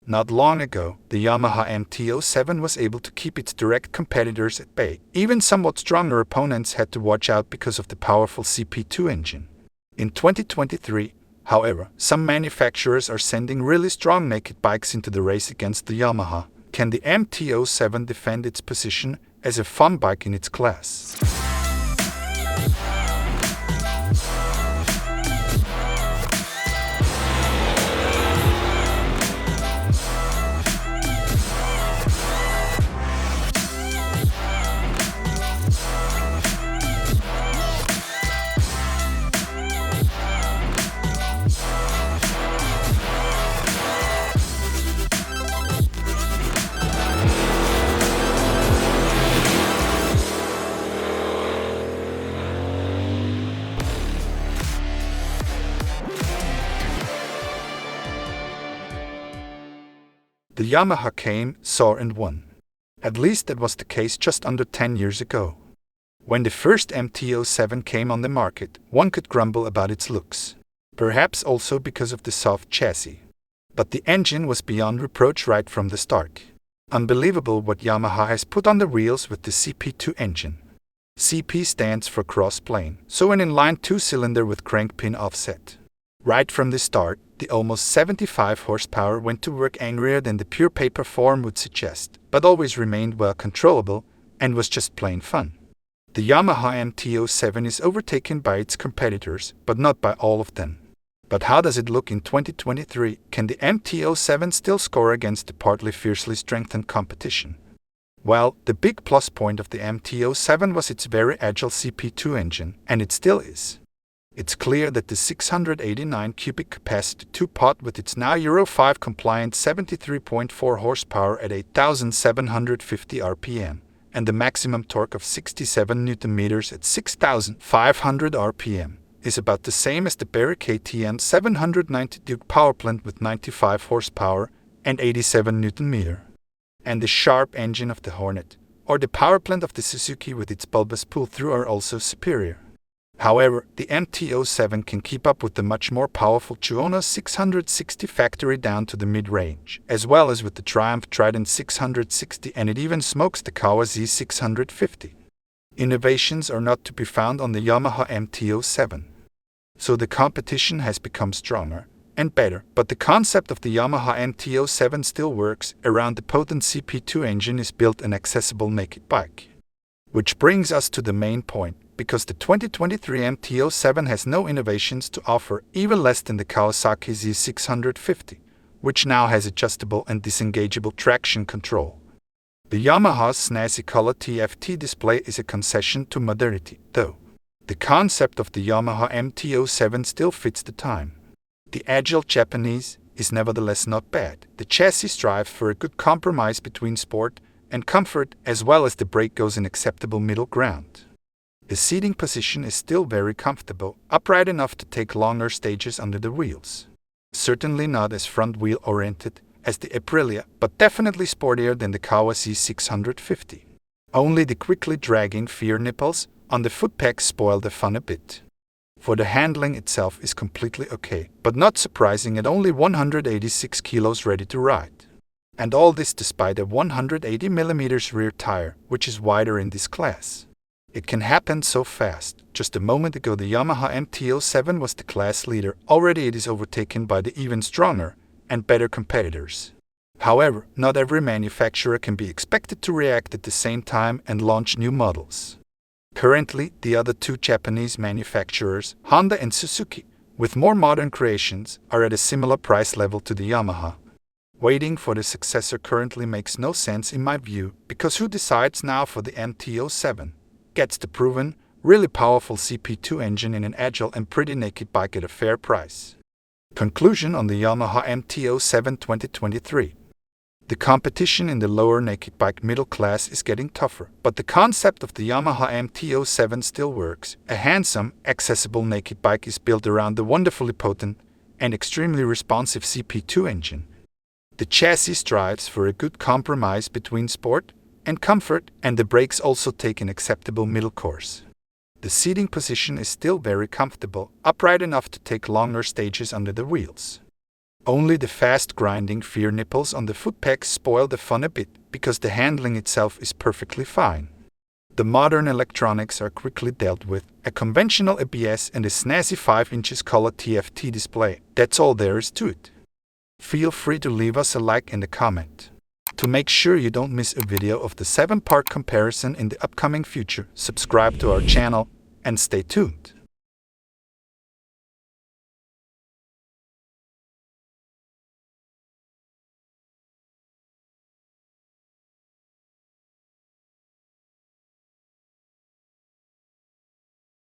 Not long ago, the Yamaha MT-07 was able to keep its direct competitors at bay. Even somewhat stronger opponents had to watch out because of the powerful CP2 engine. In 2023, however, some manufacturers are sending really strong naked bikes into the race against the Yamaha. Can the MT-07 defend its position as a fun bike in its class? The Yamaha came, saw and won. At least that was the case just under 10 years ago. When the first MT-07 came on the market, one could grumble about its looks. Perhaps also because of the soft chassis. But the engine was beyond reproach right from the start. Unbelievable what Yamaha has put on the wheels with the CP2 engine. CP stands for cross-plane, so an inline two-cylinder with crank pin offset. Right from the start, the almost 75 horsepower went to work angrier than the pure paper form would suggest, but always remained well controllable and was just plain fun. The Yamaha MT-07 is overtaken by its competitors, but not by all of them. But how does it look in 2023? Can the MT-07 still score against the partly fiercely strengthened competition? Well, the big plus point of the MT-07 was its very agile CP2 engine, and it still is. It's clear that the 689 cubic capacity two-pot with its now Euro 5 compliant 73.4 horsepower at 8,750 RPM and the maximum torque of 67 Nm at 6,500 RPM is about the same as the Barry KTM 790 Duke powerplant with 95 horsepower and 87 Nm. And the sharp engine of the Hornet or the powerplant of the Suzuki with its bulbous pull-through are also superior. However, the MT-07 can keep up with the much more powerful Chuono 660 factory down to the mid-range, as well as with the Triumph Trident 660, and it even smokes the Kawa Z650. Innovations are not to be found on the Yamaha MT-07. So the competition has become stronger and better, but the concept of the Yamaha MT-07 still works. Around the potent CP2 engine is built an accessible naked bike. Which brings us to the main point. Because the 2023 MT-07 has no innovations to offer, even less than the Kawasaki Z650, which now has adjustable and disengageable traction control. The Yamaha's snazzy color TFT display is a concession to modernity, though. The concept of the Yamaha MT-07 still fits the time. The agile Japanese is nevertheless not bad. The chassis strives for a good compromise between sport and comfort, as well as the brake goes an acceptable middle ground. The seating position is still very comfortable, upright enough to take longer stages under the wheels. Certainly not as front-wheel oriented as the Aprilia, but definitely sportier than the Kawa Z650. Only the quickly dragging fear nipples on the foot pegs spoil the fun a bit. For the handling itself is completely okay, but not surprising at only 186 kilos ready to ride. And all this despite a 180mm rear tire, which is wider in this class. It can happen so fast. Just a moment ago the Yamaha MT-07 was the class leader. Already it is overtaken by the even stronger and better competitors. However, not every manufacturer can be expected to react at the same time and launch new models. Currently, the other two Japanese manufacturers, Honda and Suzuki, with more modern creations, are at a similar price level to the Yamaha. Waiting for the successor currently makes no sense in my view, because who decides now for the MT-07? Gets the proven, really powerful CP2 engine in an agile and pretty naked bike at a fair price. Conclusion on the Yamaha MT-07 2023. The competition in the lower naked bike middle class is getting tougher, but the concept of the Yamaha MT-07 still works. A handsome, accessible naked bike is built around the wonderfully potent and extremely responsive CP2 engine. The chassis strives for a good compromise between sport and comfort, and the brakes also take an acceptable middle course. The seating position is still very comfortable, upright enough to take longer stages under the wheels. Only the fast grinding fear nipples on the foot pegs spoil the fun a bit, because the handling itself is perfectly fine. The modern electronics are quickly dealt with, a conventional ABS and a snazzy 5 inches color TFT display. That's all there is to it. Feel free to leave us a like and a comment. To make sure you don't miss a video of the 7-part comparison in the upcoming future, subscribe to our channel and stay tuned.